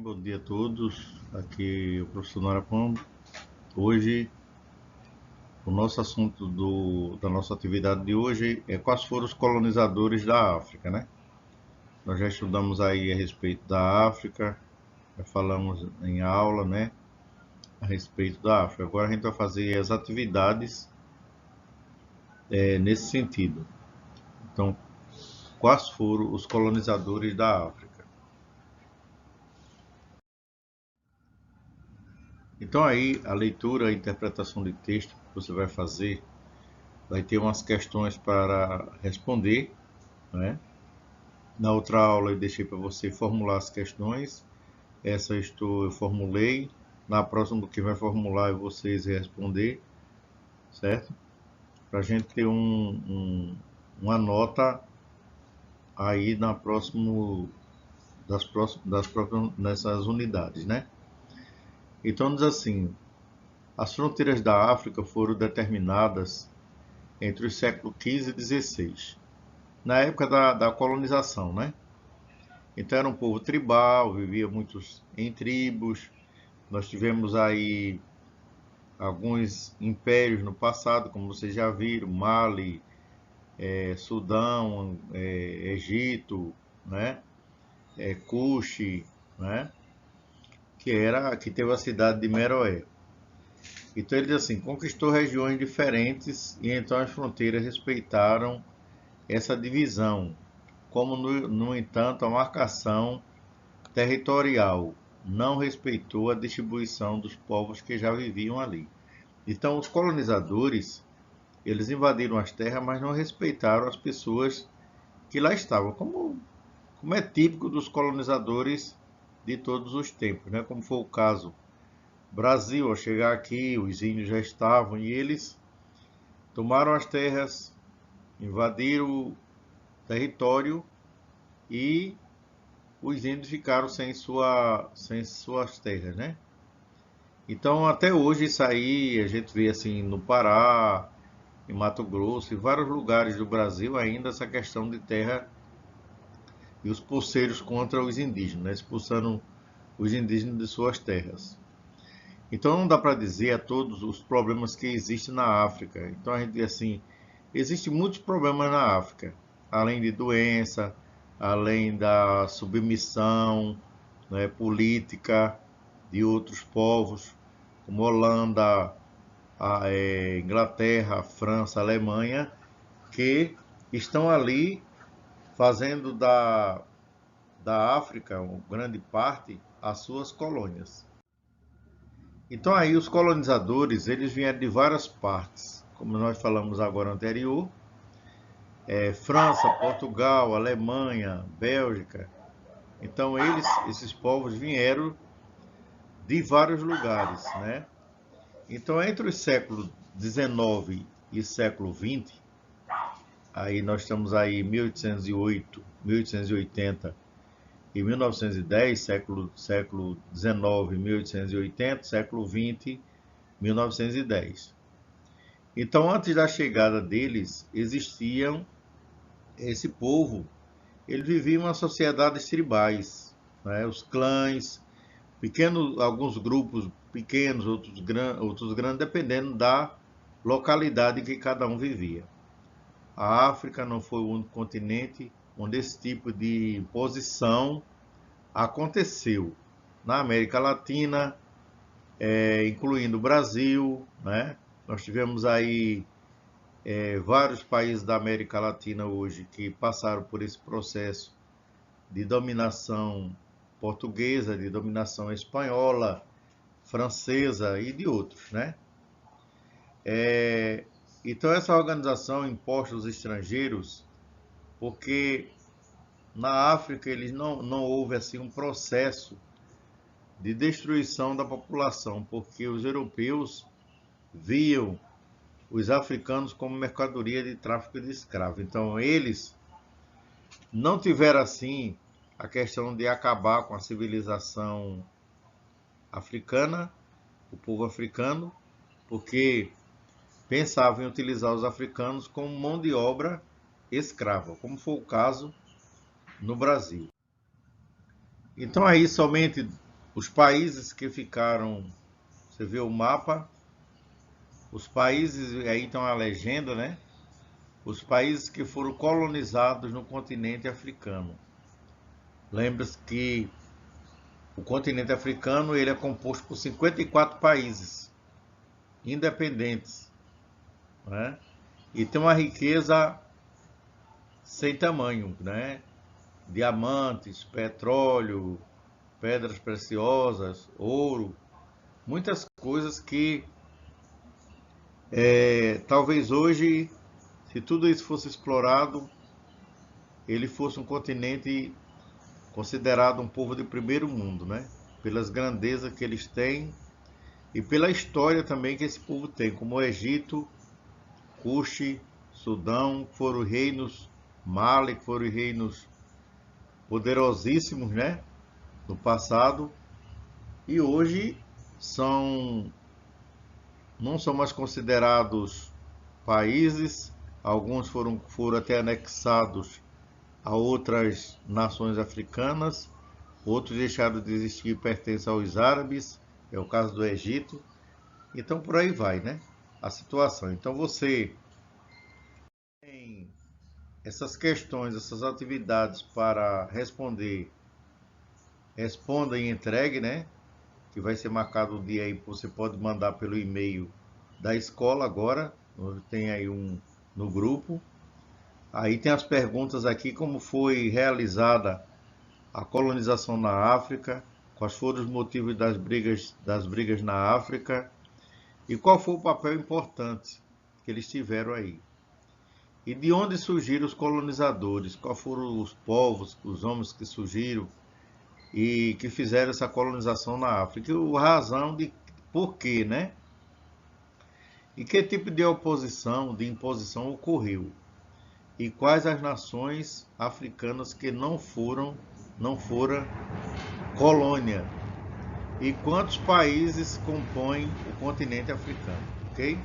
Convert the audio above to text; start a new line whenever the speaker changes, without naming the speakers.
Bom dia a todos. Aqui é o professor Narapambo. Hoje, o nosso assunto da nossa atividade de hoje é quais foram os colonizadores da África, né? Nós já estudamos aí a respeito da África, já falamos em aula, né? A respeito da África. Agora a gente vai fazer as atividades nesse sentido. Então, quais foram os colonizadores da África? Então aí a leitura, a interpretação de texto que você vai fazer, vai ter umas questões para responder, né? Na outra aula eu deixei para você formular as questões, essa eu formulei, na próxima quem vai formular é vocês responder, certo? Para a gente ter uma nota aí nessas unidades, né? Então diz assim, as fronteiras da África foram determinadas entre os séculos XV e XVI, na época da colonização, né? Então era um povo tribal, vivia muitos em tribos. Nós tivemos aí alguns impérios no passado, como vocês já viram, Mali, Sudão, Egito, né? Cuxi, né? Que teve a cidade de Meroé. Então ele diz assim, conquistou regiões diferentes e então as fronteiras respeitaram essa divisão, como no entanto a marcação territorial não respeitou a distribuição dos povos que já viviam ali. Então os colonizadores, eles invadiram as terras, mas não respeitaram as pessoas que lá estavam, como é típico dos colonizadores de todos os tempos, né? Como foi o caso Brasil, ao chegar aqui, os índios já estavam e eles tomaram as terras, invadiram o território e os índios ficaram sem suas terras, né? Então, até hoje, isso aí a gente vê assim no Pará, em Mato Grosso, em vários lugares do Brasil, ainda essa questão de terra e os poceiros contra os indígenas, né? Expulsando os indígenas de suas terras. Então, não dá para dizer a todos os problemas que existem na África. Então, a gente vê assim, existem muitos problemas na África, além de doença, além da submissão, né, política de outros povos, como Holanda, Inglaterra, a França, a Alemanha, que estão ali fazendo da África, uma grande parte, as suas colônias. Então aí os colonizadores, eles vieram de várias partes, como nós falamos agora anterior, França, Portugal, Alemanha, Bélgica. Então esses povos vieram de vários lugares, né? Então entre os séculos 19 e século 20, aí nós estamos aí 1808, 1880 e 1910, século 19, 1880, século 20, 1910. Então, antes da chegada deles, existiam esse povo, ele vivia em uma sociedades tribais, né? Os clãs, alguns grupos pequenos, outros grandes, dependendo da localidade em que cada um vivia. A África não foi o único continente onde esse tipo de imposição aconteceu. Na América Latina, incluindo o Brasil, né? Nós tivemos aí vários países da América Latina hoje que passaram por esse processo de dominação portuguesa, de dominação espanhola, francesa e de outros, né? Então essa organização imposta aos estrangeiros, porque na África eles não houve assim um processo de destruição da população, porque os europeus viam os africanos como mercadoria de tráfico de escravos. Então eles não tiveram assim a questão de acabar com a civilização africana, o povo africano, porque pensavam em utilizar os africanos como mão de obra escrava, como foi o caso no Brasil. Então aí somente Os países que ficaram, você vê o mapa, os países, aí tem uma legenda, né? Os países que foram colonizados no continente africano. Lembra-se que o continente africano ele é composto por 54 países independentes, né? E tem uma riqueza sem tamanho, né? Diamantes, petróleo, pedras preciosas, ouro, muitas coisas que talvez hoje, se tudo isso fosse explorado, ele fosse um continente considerado um povo de primeiro mundo, né? Pelas grandezas que eles têm e pela história também que esse povo tem, como o Egito, Cuxi, Sudão, foram reinos, Mali, foram reinos poderosíssimos, né? No passado, e hoje não são mais considerados países, alguns foram até anexados a outras nações africanas, outros deixaram de existir e pertencem aos árabes, é o caso do Egito. Então por aí vai, né? A situação. Então você tem essas questões, essas atividades para responder, responda e entregue, né? Que vai ser marcado o dia aí, você pode mandar pelo e-mail da escola agora, tem aí um no grupo. Aí tem as perguntas aqui, como foi realizada a colonização na África, quais foram os motivos das brigas na África e qual foi o papel importante que eles tiveram aí. E de onde surgiram os colonizadores, quais foram os povos, os homens que surgiram e que fizeram essa colonização na África, e a razão de por quê, né? E que tipo de oposição, de imposição ocorreu? E quais as nações africanas que não foram colônia? E quantos países compõem o continente africano, ok?